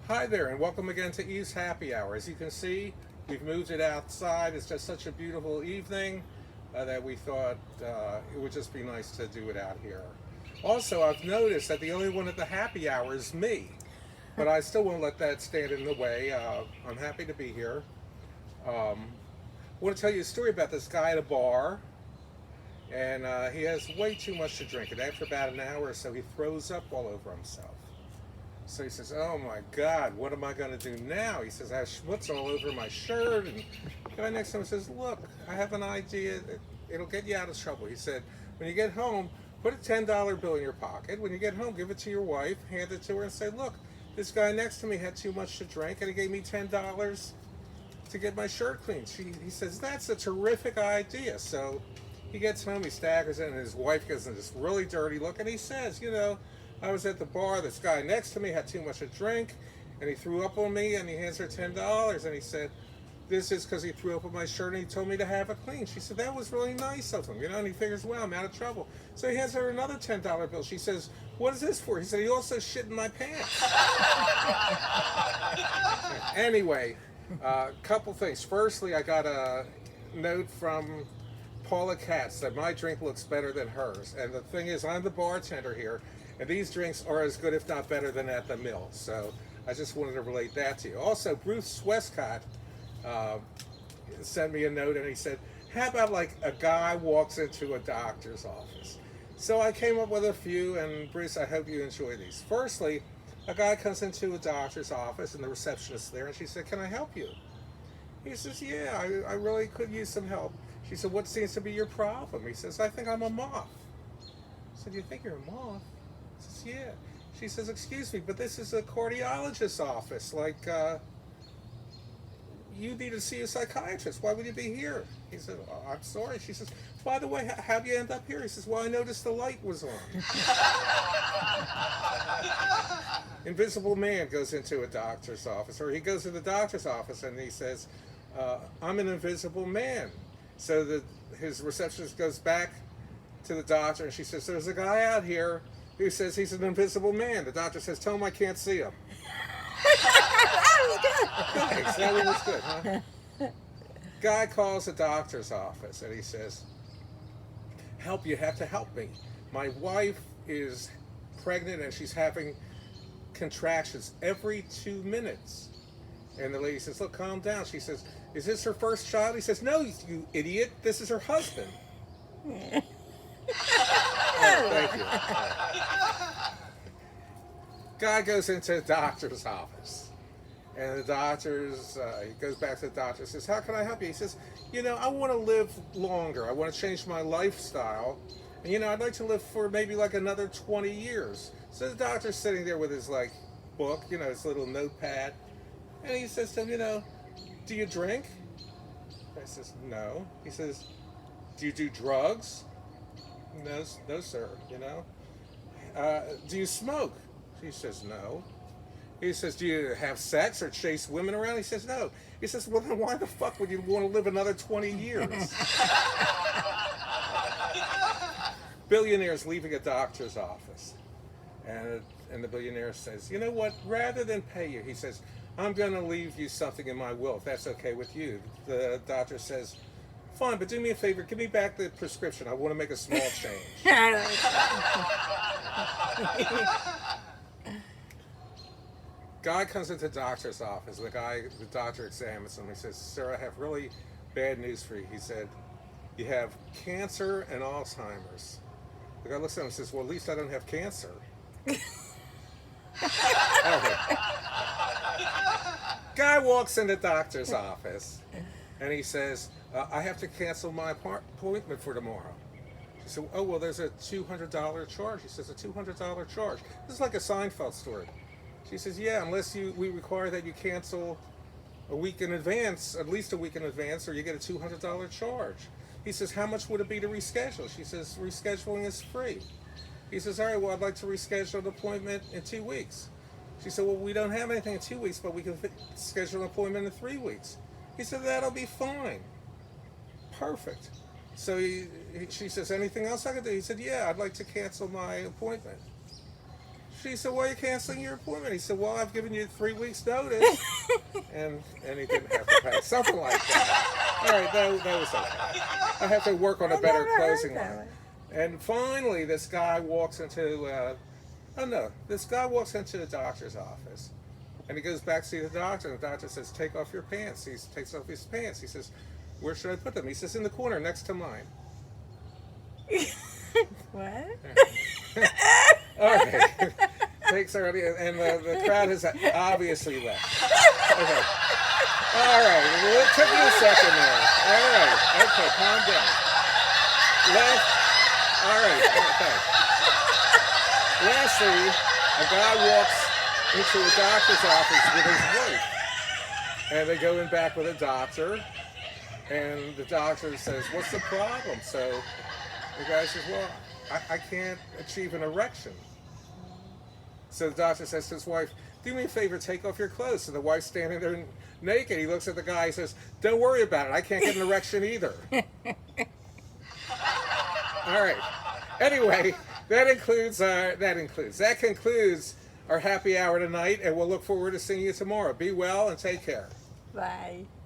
Hi there, and welcome again to Eve's Happy Hour. As you can see, we've moved it outside. It's just such a beautiful evening that we thought it would just be nice to do it out here. Also, I've noticed that the only one at the happy hour is me, but I still won't let that stand in the way. I'm happy to be here. I want to tell you a story about this guy at a bar, and he has way too much to drink, and after about an hour or so, he throws up all over himself. So he says, "Oh my God, what am I going to do now?" He says, "I have schmutz all over my shirt." And the guy next to him says, "Look, I have an idea. It'll get you out of trouble." He said, "When you get home, put a $10 bill in your pocket. When you get home, give it to your wife, hand it to her, and say, 'Look, this guy next to me had too much to drink, and he gave me $10 to get my shirt cleaned.'" He says, "That's a terrific idea." So he gets home, he staggers in, and his wife gives him this really dirty look, and he says, "I was at the bar, this guy next to me had too much to drink, and he threw up on me," and he hands her $10, and he said, "This is because he threw up on my shirt, and he told me to have it clean." She said, "That was really nice of him," and he figures, "Well, I'm out of trouble." So he hands her another $10 bill. She says, "What is this for?" He said, "He also shit in my pants." Anyway, couple things. Firstly, I got a note from Paula Katz that my drink looks better than hers. And the thing is, I'm the bartender here, and these drinks are as good, if not better, than at the mill. So I just wanted to relate that to you. Also, Bruce Westcott uh, sent me a note, and he said, "How about like a guy walks into a doctor's office?" So I came up with a few, and Bruce, I hope you enjoy these. Firstly, a guy comes into a doctor's office, and the receptionist there, and she said, "Can I help you?" He says, "Yeah, I really could use some help." She said, "What seems to be your problem?" He says, "I think I'm a moth." I said, "You think you're a moth?" He says, "Yeah." She says, "Excuse me, but this is a cardiologist's office. You need to see a psychiatrist. Why would you be here?" He said, "Oh, I'm sorry." She says, "By the way, how'd you end up here?" He says, "Well, I noticed the light was on." Invisible man goes into a doctor's office, or he goes to the doctor's office and he says, "I'm an invisible man." So his receptionist goes back to the doctor and she says, "There's a guy out here who says he's an invisible man." The doctor says, "Tell him I can't see him." Thanks, that one was good, huh? Guy calls the doctor's office and he says, "Help, you have to help me. My wife is pregnant and she's having contractions every 2 minutes." And the lady says, "Look, calm down." She says, "Is this her first child?" He says, "No, you idiot. This is her husband." Oh, thank you. Guy goes into the doctor's office. And he goes back to the doctor and says, "How can I help you?" He says, "I want to live longer. I want to change my lifestyle. And, I'd like to live for maybe like another 20 years. So the doctor's sitting there with his book, his little notepad. And he says to him, "Do you drink?" I says, "No." He says, "Do you do drugs?" "No, no, sir." "Do you smoke?" He says, "No." He says, "Do you have sex or chase women around?" He says, "No." He says, "Well, then why the fuck would you want to live another 20 years? Billionaires leaving a doctor's office. And, and the billionaire says, "You know what? Rather than pay you," he says, "I'm going to leave you something in my will, if that's okay with you." The doctor says, "Fine, but do me a favor. Give me back the prescription. I want to make a small change." Guy comes into the doctor's office. The doctor examines him. He says, "Sir, I have really bad news for you." He said, "You have cancer and Alzheimer's." The guy looks at him and says, "Well, at least I don't have cancer." Okay. Guy walks in the doctor's office and he says, "I have to cancel my appointment for tomorrow." She said, "Oh, well, there's a $200 charge." He says, "A $200 charge? This is like a Seinfeld story." She says, "Yeah, unless we require that you cancel a week in advance, at least a week in advance, or you get a $200 charge." He says, "How much would it be to reschedule?" She says, "Rescheduling is free." He says, "All right, well, I'd like to reschedule an appointment in 2 weeks." She said, "Well, we don't have anything in 2 weeks, but we can schedule an appointment in 3 weeks." He said, "That'll be fine." Perfect. So she says, "Anything else I can do?" He said, "Yeah, I'd like to cancel my appointment." She said, "Why are you canceling your appointment?" He said, "Well, I've given you 3 weeks notice." and he didn't have to pay. Something like that. All right, that was okay. I have to work on a better closing line. And finally, this guy walks into, this guy walks into the doctor's office. And he goes back to see the doctor, and the doctor says, "Take off your pants." He takes off his pants. He says, "Where should I put them?" He says, "In the corner next to mine." What? All right. Takes already, and the crowd has obviously left. Okay. All right. Well, it took you a second there. All right. Okay. Calm down. Last. All right. Okay. Lastly, a guy walks into a doctor's office with his wife, and they go in back with a doctor, and the doctor says, "What's the problem?" So the guy says, "Well, I can't achieve an erection." So the doctor says to his wife, "Do me a favor, take off your clothes." So the wife's standing there naked. He looks at the guy, he says, "Don't worry about it. I can't get an erection either." All right. Anyway, that concludes our happy hour tonight, and we'll look forward to seeing you tomorrow. Be well and take care. Bye.